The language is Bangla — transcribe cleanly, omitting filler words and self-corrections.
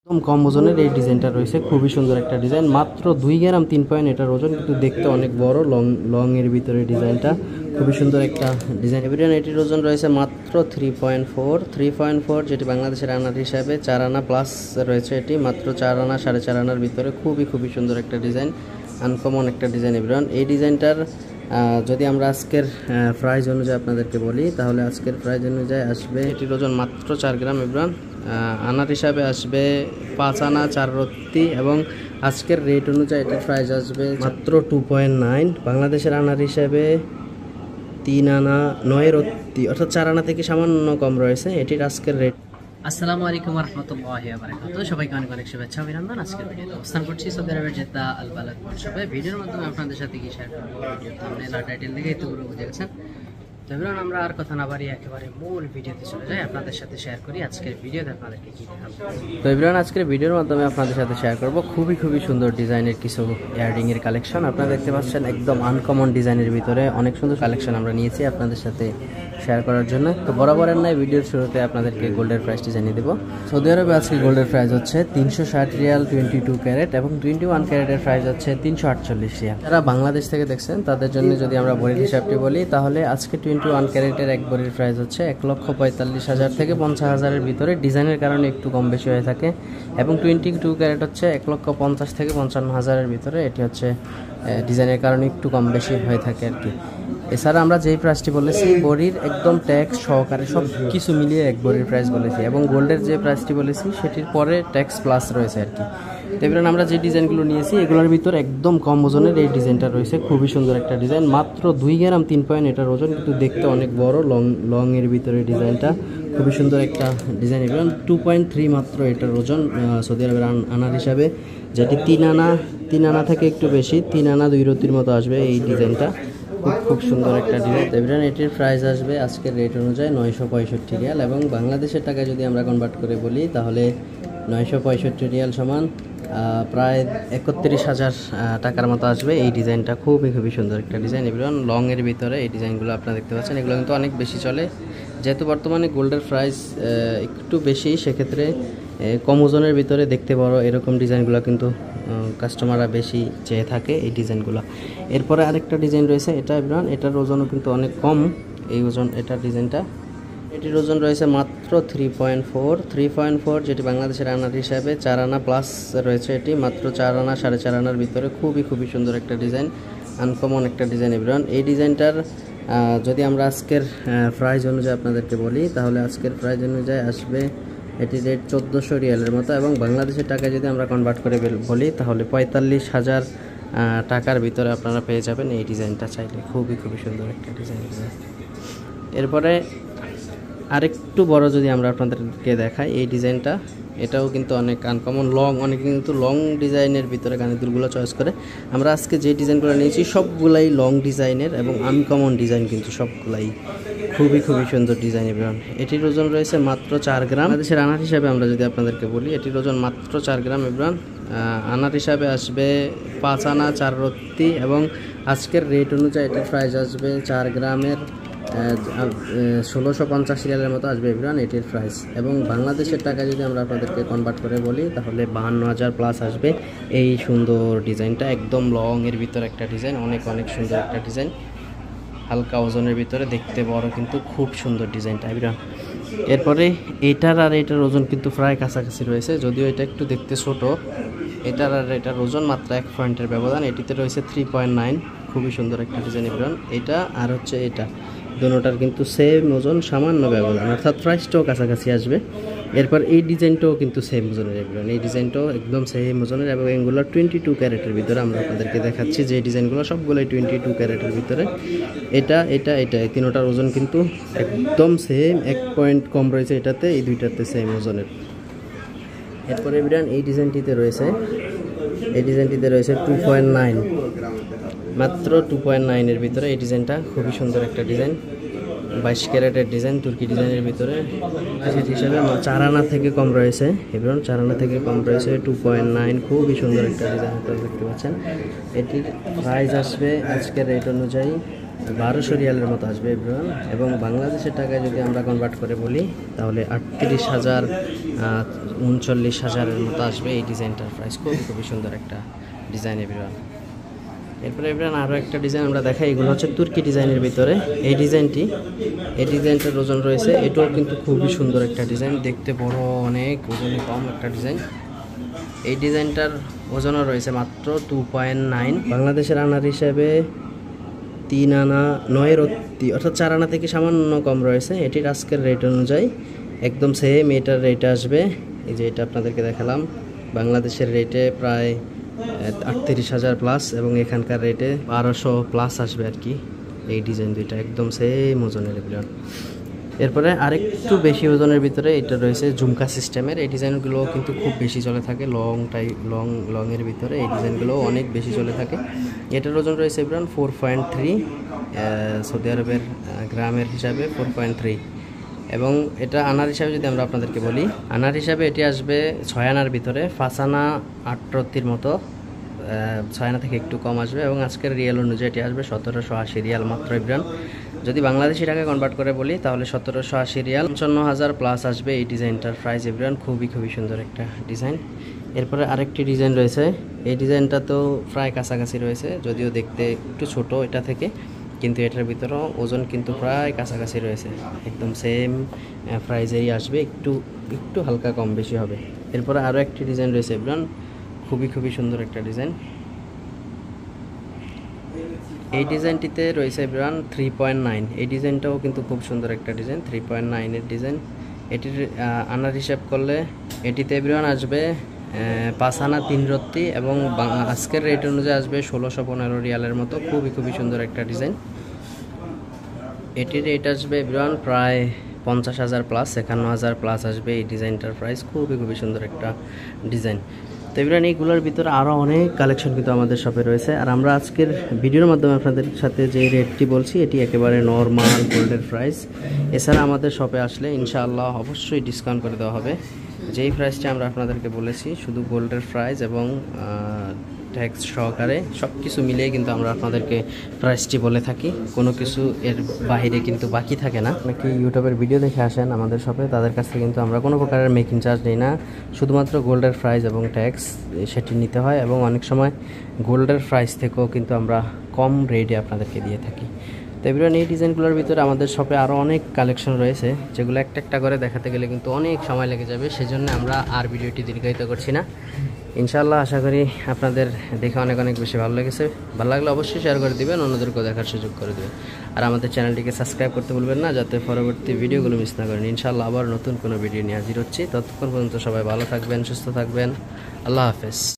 একদম কম ওজনের এই ডিজাইনটা রয়েছে, খুবই সুন্দর একটা ডিজাইন, মাত্র 2 গ্রাম 3 পয়েন্ট এটার ওজন, কিন্তু দেখতে অনেক বড়, লং এর ভিতরে ডিজাইনটা খুবই সুন্দর একটা ডিজাইন। এভিডেন এটির ওজন রয়েছে মাত্র 3.4, যেটি বাংলাদেশের আনার হিসাবে 4 আনা প্লাস রয়েছে, এটি মাত্র 4 আনা 4.5 আনার ভিতরে, খুবই সুন্দর একটা ডিজাইন, আনকমন একটা ডিজাইন। এভিডেন এই ডিজাইনটার যদি আমরা আজকের প্রাইস অনুযায়ী আপনাদেরকে বলি, তাহলে আজকের প্রাইস অনুযায়ী আসবে এটির ওজন মাত্র 4 গ্রাম। এভিডেন আনার হিসাবে আসবে 5 আনা 4 রত্তি, এবং আজকের রেট অনুযায়ী এটার প্রাইস আসবে মাত্র 2.9। বাংলাদেশের আনার হিসাবে 3 আনা 9 রত্তি, অর্থাৎ 4 আনা থেকে সামান্য কম রয়েছে এটির আজকের রেট। আসসালামু আলাইকুম ওয়া রাহমাতুল্লাহি ওয়া বারাকাতুহু। সবাইকে অনেক অনেক শুভেচ্ছা অভিনন্দন। আজকের ভিডিওতে অবস্থান করছি সৌদি আরবের জেদ্দা আল বালাদ শপে। ভিডিওর মাধ্যমে আপনাদের সাথে কি শেয়ার করব, ভিডিওর থাম্বনেল আর টাইটেল দেখে তো পুরো বুঝে গেছেন। তো এবার আমরা আর কথা না বাড়িয়ে একেবারে মূল ভিডিওতে চলে যাই, আপনাদের সাথে শেয়ার করি আজকের ভিডিওতে আপনাদেরকে কি দেখাবো। তো এবার আজকের ভিডিওর মাধ্যমে আপনাদের সাথে শেয়ার করব খুবই সুন্দর ডিজাইনের কিছু ইয়াররিং এর কালেকশন। আপনারা দেখতে পাচ্ছেন একদম আনকমন ডিজাইনের ভিতরে অনেক সুন্দর কালেকশন আমরা নিয়েছি আপনাদের সাথে শেয়ার করার জন্য। তো বরাবরের নাই ভিডিওর শুরুতে আপনাদেরকে গোল্ডের প্রাইসটি জানিয়ে দেবো। সৌদি আরবে আজকে গোল্ডের প্রাইস হচ্ছে 360 রিয়াল 22 ক্যারেট, এবং 21 ক্যারেটের প্রাইস হচ্ছে 348 রিয়াল। যারা বাংলাদেশ থেকে দেখছেন তাদের জন্য যদি আমরা ভরির হিসাবটি বলি, তাহলে আজকে 21 ক্যারেটের এক ভরির প্রাইস হচ্ছে 1,45,000 থেকে 50,000-এর ভিতরে, ডিজাইনের কারণে একটু কম বেশি হয়ে থাকে, এবং 22 ক্যারেট হচ্ছে 1,50,000 থেকে 55,000-এর ভিতরে, এটি হচ্ছে ডিজাইনের কারণে একটু কম বেশি হয়ে থাকে আর কি। এছাড়া আমরা যেই প্রাইসটি বলেছি বড়ির একদম ট্যাক্স সহকারে সব কিছু মিলিয়ে এক বড়ির প্রাইস বলেছি, এবং গোল্ডের যে প্রাইসটি বলেছি সেটির পরে ট্যাক্স প্লাস রয়েছে আর কি। এবার আমরা যে ডিজাইনগুলো নিয়েছি এগুলোর ভিতর একদম কম ওজনের এই ডিজাইনটা রয়েছে, খুবই সুন্দর একটা ডিজাইন, মাত্র 2 গ্রাম 3 পয়েন্ট এটার ওজন, কিন্তু দেখতে অনেক বড়, লং এর ভিতরে ডিজাইনটা খুবই সুন্দর একটা ডিজাইন। এবং 2.3 মাত্র এটার ওজন সৌদি আরবের আনার হিসাবে, যেটি 3 আনা থেকে একটু বেশি, 3 আনা 2 রতির মতো আসবে এই ডিজাইনটা, খুব সুন্দর একটা ডিজাইন। এবার এটির প্রাইস আসবে আজকের রেট অনুযায়ী 965 রিয়াল, এবং বাংলাদেশের টাকায় যদি আমরা কনভার্ট করে বলি তাহলে 965 রিয়াল সমান প্রায় 31,000 টাকার মতো আসবে এই ডিজাইনটা। খুবই সুন্দর একটা ডিজাইন। এবার লং এর ভিতরে এই ডিজাইনগুলো আপনারা দেখতে পাচ্ছেন, এগুলো কিন্তু অনেক বেশি চলে, যেহেতু বর্তমানে গোল্ডের প্রাইস একটু বেশি, সেক্ষেত্রে কম ওজনের ভিতরে দেখতে বড় এরকম ডিজাইনগুলো কিন্তু কাস্টমাররা বেশি চেয়ে থাকে এই ডিজাইনগুলো। এরপরে আরেকটা ডিজাইন রয়েছে, এটা এটার ওজনও কিন্তু অনেক কম, এই ওজন এটার ডিজাইনটা, এটির ওজন রয়েছে মাত্র 3.4, যেটি বাংলাদেশের আনার হিসাবে 4 আনা প্লাস রয়েছে, এটি মাত্র 4 আনা 4.5 আনার ভিতরে, খুবই সুন্দর একটা ডিজাইন, আনকমন একটা ডিজাইন। এবার এই ডিজাইনটার যদি আমরা আজকের প্রাইস অনুযায়ী আপনাদেরকে বলি, তাহলে আজকের প্রাইস অনুযায়ী আসবে এটি রেট 1400 রিয়ালের মতো, এবং বাংলাদেশের টাকায় যদি আমরা কনভার্ট করে বলি তাহলে 45,000 টাকার ভিতরে আপনারা পেয়ে যাবেন এই ডিজাইনটা চাইলে। খুবই সুন্দর একটা ডিজাইন। এরপরে আরেকটু বড় যদি আমরা আপনাদেরকে দেখাই এই ডিজাইনটা, এটাও কিন্তু অনেক আনকমন, অনেকে কিন্তু লং ডিজাইনের ভিতরে কানের দুলগুলো চয়েস করে। আমরা আজকে যে ডিজাইনগুলো নিয়েছি সবগুলাই লং ডিজাইনের এবং আনকমন ডিজাইন, কিন্তু সবগুলাই খুবই সুন্দর ডিজাইন। এবং এটির ওজন রয়েছে মাত্র 4 গ্রাম। বাংলাদেশের আনার হিসাবে আমরা যদি আপনাদেরকে বলি, এটির ওজন মাত্র 4 গ্রাম। এবং আনার হিসাবে আসবে 5 আনা 4 রত্তি, এবং আজকের রেট অনুযায়ী এটার প্রাইস আসবে 4 গ্রামের 1650 রিয়ালের মতো আসবে এভরিওয়ান এটির প্রাইস। এবং বাংলাদেশের টাকা যদি আমরা আপনাদেরকে কনভার্ট করে বলি তাহলে 52,000 প্লাস আসবে এই সুন্দর ডিজাইনটা। একদম লং এর ভিতরে একটা ডিজাইন, অনেক সুন্দর একটা ডিজাইন, হালকা ওজনের ভিতরে, দেখতে বড় কিন্তু খুব সুন্দর ডিজাইনটা এভরিওয়ান। এরপরে এটার আর এটার ওজন কিন্তু প্রায় কাছাকাছি রয়েছে, যদিও এটা একটু দেখতে ছোট, এটার আর এটার ওজন মাত্র 1 পয়েন্টের ব্যবধান। এটিতে রয়েছে 3.9, খুবই সুন্দর একটা ডিজাইন এভরিওয়ান। এটা আর হচ্ছে এটা দুটোটার কিন্তু সেম ওজন, সামান্য ব্যবধান, অর্থাৎ প্রাইসটাও কাছাকাছি আসবে। এরপর এই ডিজাইনটাও কিন্তু সেম ওজনের এভরিওয়ান, এই ডিজাইনটাও একদম সেম ওজনের, এবং এগুলো 22 ক্যারেটের ভিতরে আমরা আপনাদেরকে দেখাচ্ছি যে ডিজাইনগুলো সবগুলোই 22 ক্যারেটের ভিতরে। এটা এই তিনটার ওজন কিন্তু একদম সেম, 1 পয়েন্ট কম রয়েছে এটাতে, এই দুইটাতে সেম ওজনের। এরপরে এভরিওয়ান এই ডিজাইনটিতে রয়েছে 2.9, মাত্র 2.9 এর ভিতরে এই ডিজাইনটা, খুবই সুন্দর একটা ডিজাইন, 22 ক্যারেটের ডিজাইন, তুর্কি ডিজাইনের ভিতরে। সেটি হিসাবে 4 আনা থেকে কম রয়েছে, এবং 4 আনা থেকে কম রয়েছে 2.9, খুবই সুন্দর একটা ডিজাইন আপনারা দেখতে পাচ্ছেন। এটির প্রাইস আসবে আজকের রেট অনুযায়ী 1200 রিয়ালের মতো আসবে এভরিওয়ান। এবং বাংলাদেশের টাকায় যদি আমরা কনভার্ট করে বলি তাহলে 38,000 39,000-এর মতো আসবে এই ডিজাইনটার প্রাইস। খুবই সুন্দর একটা ডিজাইন এভরিওয়ান। এরপরে এভরিওয়ান আরও একটা ডিজাইন আমরা দেখাই, এগুলো হচ্ছে তুর্কি ডিজাইনের ভিতরে। এই ডিজাইনটার ওজন রয়েছে, এটাও কিন্তু খুবই সুন্দর একটা ডিজাইন, দেখতে বড় অনেক, ওজনে কম একটা ডিজাইন। এই ডিজাইনটার ওজনও রয়েছে মাত্র 2.9, বাংলাদেশের আনার হিসাবে 3 আনা 9-এর অর্থাৎ 4 আনা থেকে সামান্য কম রয়েছে। এটির আজকের রেট অনুযায়ী একদম সেম এটার রেট আসবে, এই যে এটা আপনাদেরকে দেখালাম, বাংলাদেশের রেটে প্রায় 38,000 প্লাস এবং এখানকার রেটে 1200 প্লাস আসবে আর কি। এই ডিজাইন দুইটা একদম সেম ওজনের এগুলো। এরপরে আরেকটু বেশি ওজনের ভিতরে এটা রয়েছে ঝুমকা সিস্টেমের। এই ডিজাইনগুলো কিন্তু খুব বেশি চলে থাকে, লংয়ের ভিতরে এই ডিজাইনগুলো অনেক বেশি চলে থাকে। এটার ওজন রয়েছে এবার 4.3, সৌদি আরবের গ্রামের হিসাবে 4.3। এবং এটা আনার হিসাবে যদি আমরা আপনাদেরকে বলি, আনার হিসাবে এটি আসবে 6 আনার ভিতরে, 5 আনা 38 মতো, 6 আনা থেকে একটু কম আসবে। এবং আজকের রিয়াল অনুযায়ী এটি আসবে 1780 রিয়াল মাত্র ইব্রান। যদি বাংলাদেশি টাকায় কনভার্ট করে বলি তাহলে 1780 রিয়াল, 55,000 প্লাস আসবে এই ডিজাইনটার প্রাইস ইব্রান। খুবই সুন্দর একটা ডিজাইন। এরপরে আরেকটি ডিজাইন রয়েছে, এই ডিজাইনটা তো প্রায় কাছাকাছি রয়েছে, যদিও দেখতে একটু ছোট এটা থেকে, কিন্তু এটার ভিতরেও ওজন কিন্তু প্রায় কাছাকাছি রয়েছে, একদম সেম প্রাইজেই আসবে, একটু হালকা কম বেশি হবে। এরপরে আরও একটি ডিজাইন রয়েছে ইব্রান, খুবই সুন্দর একটা ডিজাইন। এই ডিজাইনটিতে রয়েছে ইব্রান 3.9, এই ডিজাইনটাও কিন্তু খুব সুন্দর একটা ডিজাইন, 3.9-এর ডিজাইন। এটির আনার হিসাব করলে এটিতে ইব্রান আসবে 5 আনা 3 রত্তি এবং আজকের রেট অনুযায়ী আসবে 1615 রিয়ালের মতো। খুবই সুন্দর একটা ডিজাইন। এটির রেট আসবে ইব্রান প্রায় 50,000 প্লাস, 51,000 প্লাস আসবে এই ডিজাইনটার প্রাইস। খুবই সুন্দর একটা ডিজাইন। তো ইব্রান এইগুলোর ভিতরে আরও অনেক কালেকশন কিন্তু আমাদের শপে রয়েছে। আর আমরা আজকের ভিডিওর মাধ্যমে আপনাদের সাথে যে রেটটি বলছি এটি একেবারে নর্মাল গোল্ডের প্রাইস। এছাড়া আমাদের শপে আসলে ইনশাআল্লাহ অবশ্যই ডিসকাউন্ট করে দেওয়া হবে। যেই প্রাইসটি আমরা আপনাদেরকে বলেছি শুধু গোল্ডের প্রাইস এবং ট্যাক্স সহকারে সব কিছু মিলিয়ে কিন্তু আমরা আপনাদেরকে প্রাইসটি বলে থাকি, কোনো কিছু এর বাইরে কিন্তু বাকি থাকে না। অনেকে ইউটিউবের ভিডিও দেখে আসেন আমাদের শপে, তাদের কাছ থেকে কিন্তু আমরা কোনো প্রকারের মেকিং চার্জ নিই না, শুধুমাত্র গোল্ডের প্রাইস এবং ট্যাক্স সেটি নিতে হয়। এবং অনেক সময় গোল্ডের প্রাইস থেকেও কিন্তু আমরা কম রেটে আপনাদেরকে দিয়ে থাকি। তো এবার এই ডিজাইনগুলোর ভিতরে আমাদের শপে আরও অনেক কালেকশন রয়েছে, যেগুলো একটা করে দেখাতে গেলে কিন্তু অনেক সময় লেগে যাবে, সেজন্য আমরা আর ভিডিওটি দীর্ঘায়িত করছি না। ইনশাআল্লাহ আশা করি আপনাদের দেখে অনেক বেশি ভালো লেগেছে। ভালো লাগলে অবশ্যই শেয়ার করে দিবেন, অন্যদেরকেও দেখার সুযোগ করে দেবেন। আর আমাদের চ্যানেলটিকে সাবস্ক্রাইব করতে ভুলবেন না, যাতে পরবর্তী ভিডিওগুলো মিস না করেন। ইনশাআল্লাহ আবার নতুন কোনো ভিডিও নিয়ে হাজির হচ্ছি। ততক্ষণ পর্যন্ত সবাই ভালো থাকবেন, সুস্থ থাকবেন। আল্লাহ হাফেজ।